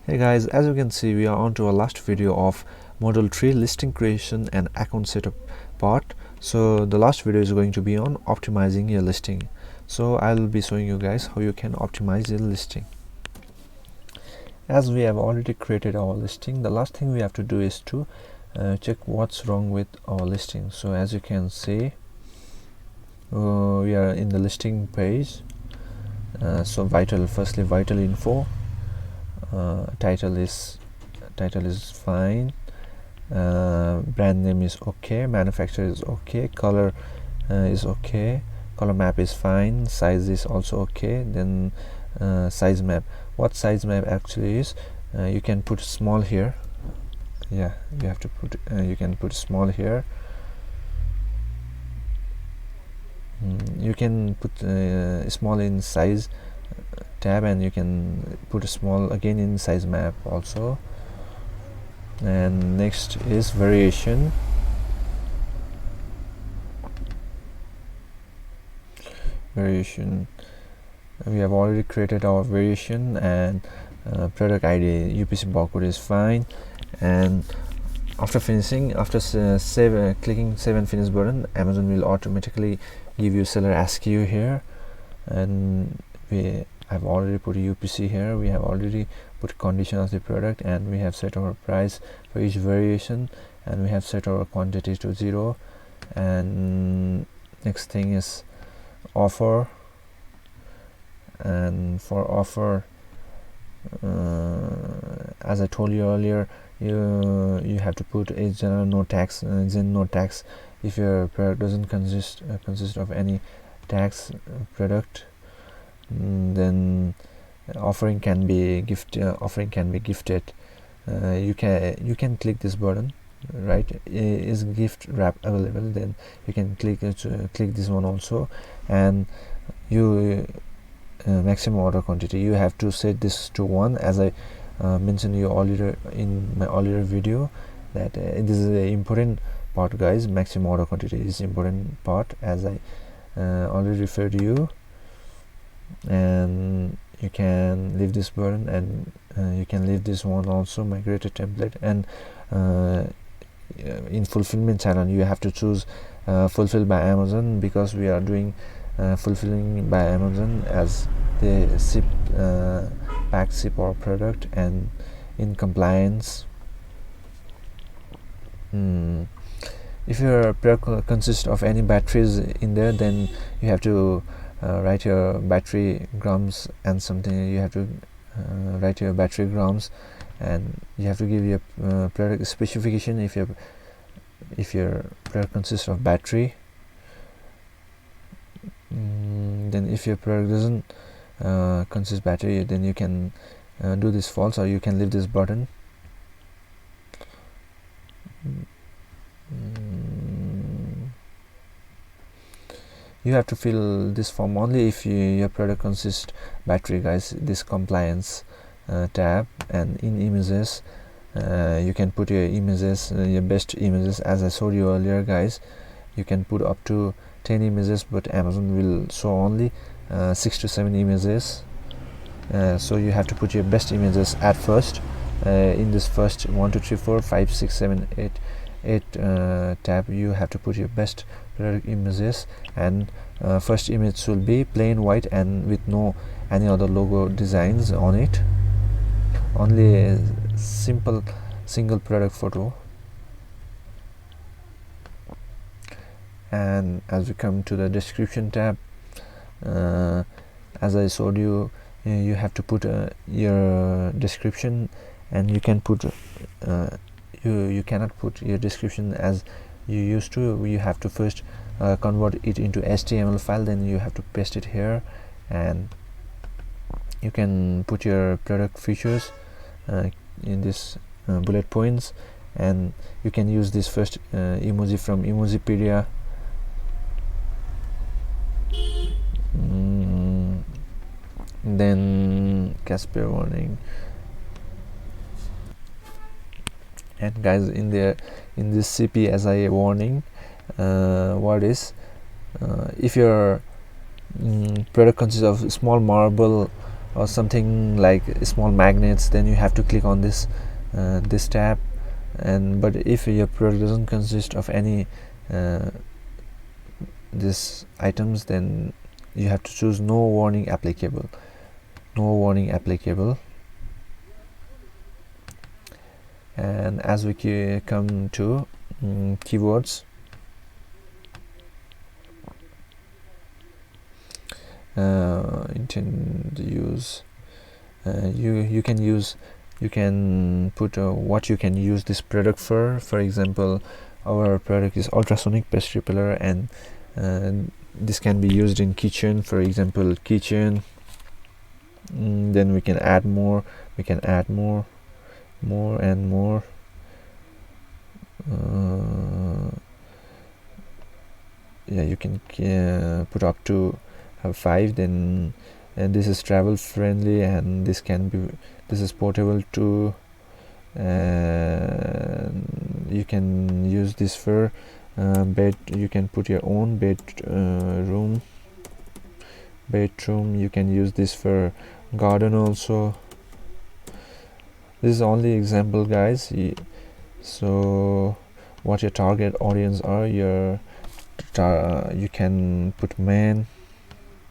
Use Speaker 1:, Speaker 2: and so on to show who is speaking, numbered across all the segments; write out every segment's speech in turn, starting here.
Speaker 1: Hey guys, as you can see, we are on to our last video of module 3 listing creation and account setup part. So the last video is going to be on optimizing your listing. So I'll be showing you guys how you can optimize your listing. As we have already created our listing, the last thing we have to do is to check what's wrong with our listing. So as you can see, we are in the listing page. So firstly vital info. Title is fine, brand name is okay, manufacturer is okay, color is okay, color map is fine, size is also okay. Then size map, what size map actually is, you can put small here. Yeah, you have to put you can put small here. You can put small in size tab, and you can put a small again in size map also. And next is variation. We have already created our variation, and product ID UPC barcode is fine. And after finishing, clicking save and finish button, Amazon will automatically give you seller ASCII here. And I've already put UPC here. We have already put condition of the product, and we have set our price for each variation, and we have set our quantity to 0. And next thing is offer. And for offer, as I told you earlier, you have to put a general no tax, no tax. If your product doesn't consist of any tax product, then offering can be gifted. You can click this button, right? Is gift wrap available? Then you can click this one also. And you maximum order quantity, you have to set this to 1, as I mentioned you earlier in my earlier video, that this is an important part, guys. Maximum order quantity is important part, as I already referred to you. And you can leave this button, and you can leave this one also, migrated template. And in fulfillment channel, you have to choose fulfilled by Amazon, because we are doing fulfilling by Amazon, as they pack ship our product and in compliance. If your product consists of any batteries in there, then you have to write your battery grams and something. You have to write your battery grams, and you have to give your product specification if your product consists of battery. Then if your product doesn't consist battery, then you can do this false, or you can leave this button. You have to fill this form only if your product consists battery, guys. This compliance tab. And in images, you can put your images, your best images, as I showed you earlier, guys. You can put up to 10 images, but Amazon will show only 6 to 7 images. So you have to put your best images at first. In this first 1 2 3 4 5 6 7 8 tab, you have to put your best product images. And first image will be plain white and with no any other logo designs on it, only a simple single product photo. And as we come to the description tab, as I showed you, you have to put your description, and you can put you cannot put your description as you used to. You have to first convert it into HTML file, then you have to paste it here. And you can put your product features in this bullet points, and you can use this first emoji from Emojipedia. Then Casper warning. And guys, in this CP SIA warning, what is if your product consists of small marble or something like small magnets, then you have to click on this this tab. And but if your product doesn't consist of any these items, then you have to choose no warning applicable. And as we come to keywords, intend use, you can put what you can use this product for example, our product is ultrasonic pest repeller, and this can be used in kitchen, for example kitchen. Then we can add more, more and more. Yeah, you can put up to 5. Then and this is travel friendly, and this is portable too, and you can use this for bed. You can put your own bedroom. You can use this for garden also. This is only example, guys. So what your target audience are, you can put men,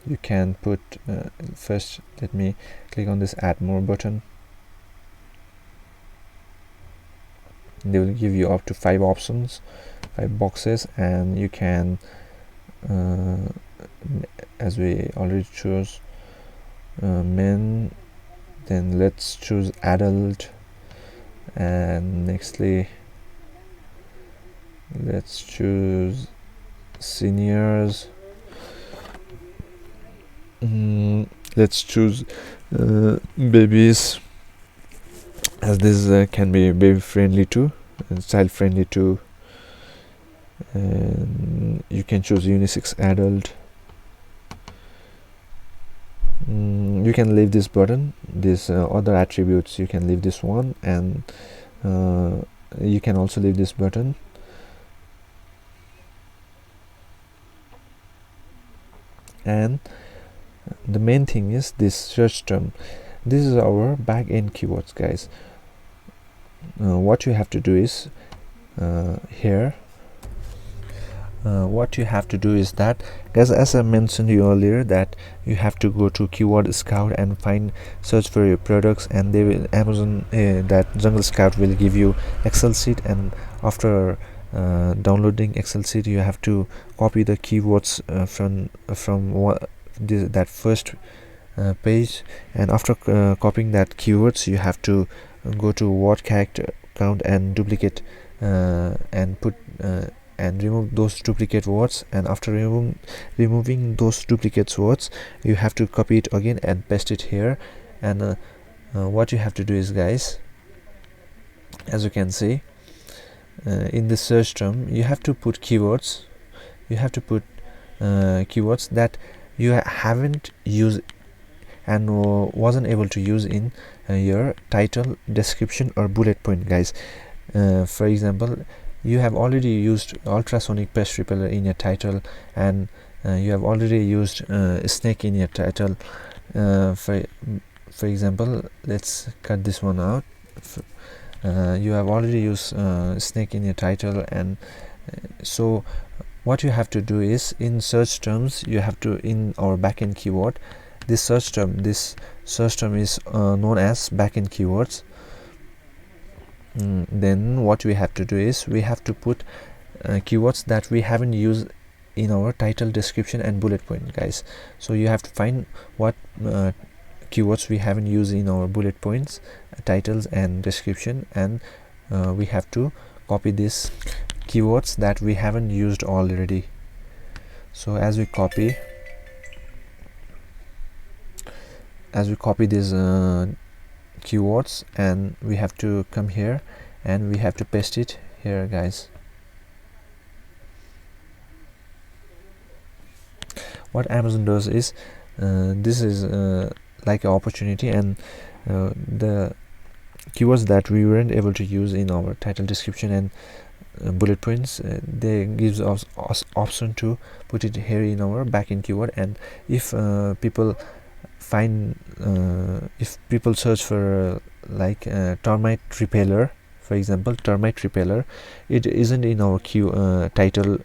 Speaker 1: you can put first let me click on this add more button. They will give you up to 5 options, 5 boxes, and you can as we already chose men, then let's choose adult, and nextly let's choose seniors. Let's choose babies, as this can be baby friendly too and child friendly too. And you can choose unisex adult. You can leave this button, this other attributes, you can leave this one, and you can also leave this button. And the main thing is this search term. This is our back-end keywords, guys. What you have to do is here what you have to do is that, guys, as I mentioned you earlier, that you have to go to Keyword Scout and search for your products, and they will Amazon that Jungle Scout will give you Excel sheet, and after downloading Excel sheet, you have to copy the keywords from that first page, and after copying that keywords, you have to go to word character count and duplicate and put and remove those duplicate words, and after removing those duplicate words, you have to copy it again and paste it here. And what you have to do is, guys, as you can see in the search term, you have to put keywords. Keywords that you haven't used and wasn't able to use in your title, description, or bullet point, guys. For example, you have already used ultrasonic pest repeller in your title, and you have already used snake in your title. For example, let's cut this one out. You have already used snake in your title, and so what you have to do is, in search terms, you have to, in our backend keyword, this search term is known as backend keywords. Then what we have to do is, we have to put keywords that we haven't used in our title, description, and bullet point, guys. So you have to find what keywords we haven't used in our bullet points, titles, and description, and we have to copy these keywords that we haven't used already. So as we copy these keywords, and we have to come here and we have to paste it here, guys. What Amazon does is, this is like an opportunity, and the keywords that we weren't able to use in our title, description, and bullet points, they gives us option to put it here in our backend keyword. And if people find if people search for like termite repeller, for example, termite repeller, it isn't in our title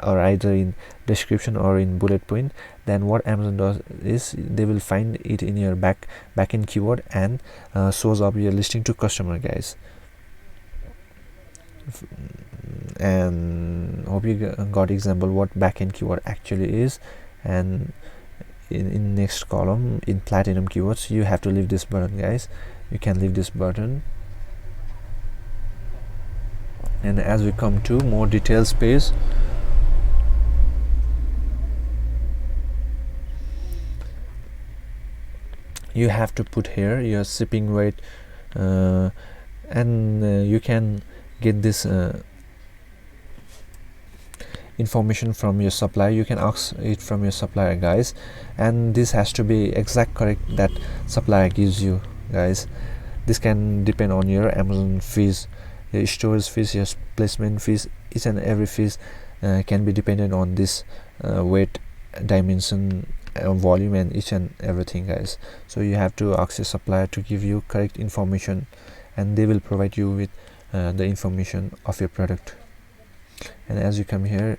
Speaker 1: or either in description or in bullet point, then what Amazon does is they will find it in your backend keyword and shows up your listing to customer, guys. And hope you got example what backend keyword actually is. And in next column, in platinum keywords, you have to leave this button, guys. You can leave this button. And as we come to more details page, you have to put here your shipping weight, and you can get this information from your supplier. You can ask it from your supplier, guys, and this has to be exact correct that supplier gives you, guys. This can depend on your Amazon fees, your storage fees, your placement fees. Each and every fees can be dependent on this weight, dimension, volume, and each and everything, guys. So you have to ask your supplier to give you correct information, and they will provide you with the information of your product. And as you come here,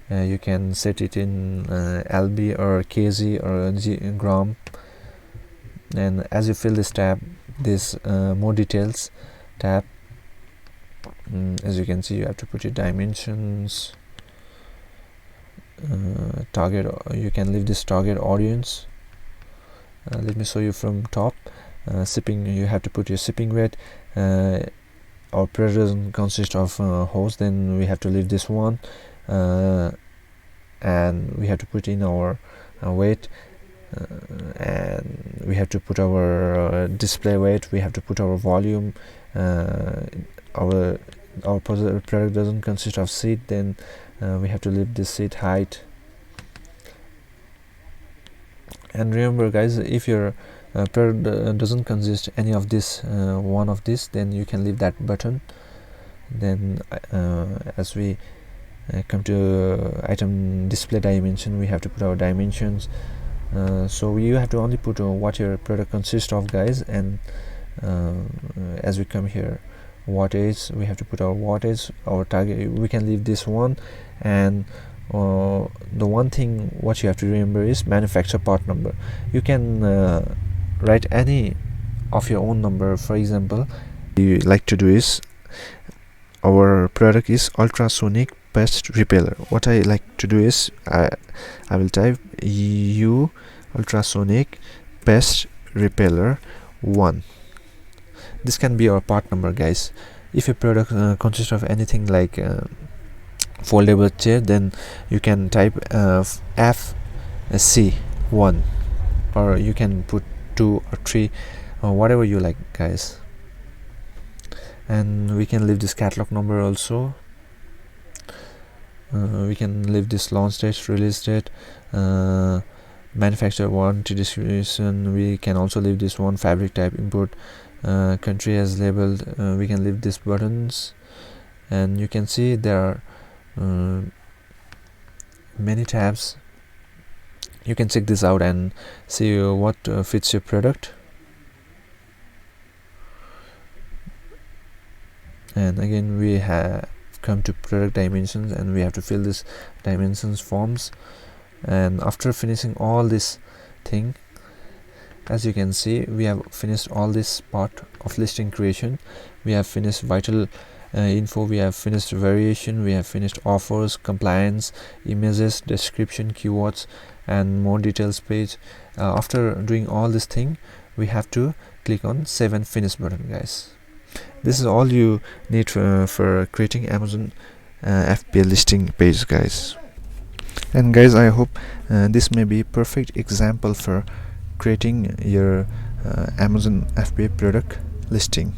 Speaker 1: you can set it in LB or kg or gram. And as you fill this tab, this more details tab, as you can see, you have to put your dimensions, target. You can leave this target audience. Let me show you from top. Shipping, you have to put your shipping weight. Our product doesn't consist of host, then we have to leave this one, and we have to put in our weight, and we have to put our display weight. We have to put our volume. Our product doesn't consist of seat, then we have to leave this seat height. And remember, guys, if your product doesn't consist any of this, one of this, then you can leave that button. Then as we come to item display dimension, we have to put our dimensions. So you have to only put what your product consists of, guys. And as we come here, wattage, we have to put our wattage, our target. We can leave this one. And the one thing what you have to remember is manufacturer part number. You can write any of your own number. For example, you like to do is, our product is ultrasonic pest repeller. What I like to do is I will type U ultrasonic pest repeller 1. This can be our part number, guys. If your product consists of anything like foldable chair, then you can type FC1, or you can put 2 or 3 or whatever you like, guys. And we can leave this catalog number also. We can leave this launch date, release date, manufacturer warranty description. We can also leave this one, fabric type, import country as labeled. We can leave these buttons, and you can see there are many tabs. You can check this out and see what fits your product. And again, we have come to product dimensions, and we have to fill this dimensions forms. And after finishing all this thing, as you can see, we have finished all this part of listing creation. We have finished vital info, we have finished variation, we have finished offers, compliance, images, description, keywords, and more details page. After doing all this thing, we have to click on save and finish button, guys. This is all you need for creating Amazon FBA listing page, guys. And guys, I hope this may be a perfect example for creating your Amazon FBA product listing.